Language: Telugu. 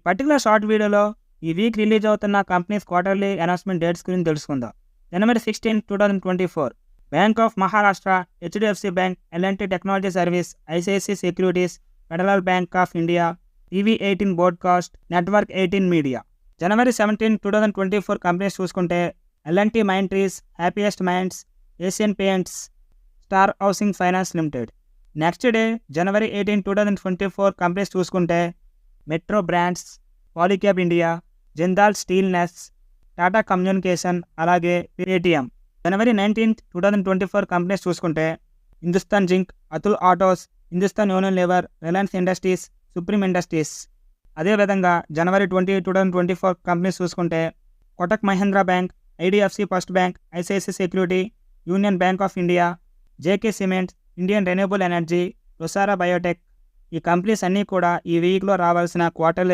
పర్టికులర్ షార్ట్ వీడియోలో ఈ వీక్ రిలీజ్ అవుతున్న కంపెనీస్ క్వార్టర్లీ అనౌన్స్మెంట్ డేట్స్ గురించి తెలుసుకుందాం. January 16, 2024 bank of Maharashtra, HDFC bank, L&T technology service, ICICI securities, federal bank of India, TV18 broadcast, network 18 media. January 17, 2024 companies చూసుకుంటే L&T Mindtrees, happiest minds, Asian paints, star housing finance limited. Next day January 18, 2024 companies చూసుకుంటే metro brands, Polycab India, Jindal stainless, Tata communication, అలాగే పేటిఎం. January 19, 2024 కంపెనీస్ చూసుకుంటే Hindustan zinc, Atul autos, Hindustan Unilever, Reliance industries, supreme industries. అదేవిధంగా January 20, 2024 కంపెనీస్ చూసుకుంటే Kotak Mahindra bank, IDFC first bank, ICICI security, union bank of India, JK cements, Indian renewable energy, Rossari biotech. ఈ కంపెనీస్ అన్నీ కూడా ఈ వీక్లో రావాల్సిన క్వార్టర్లీ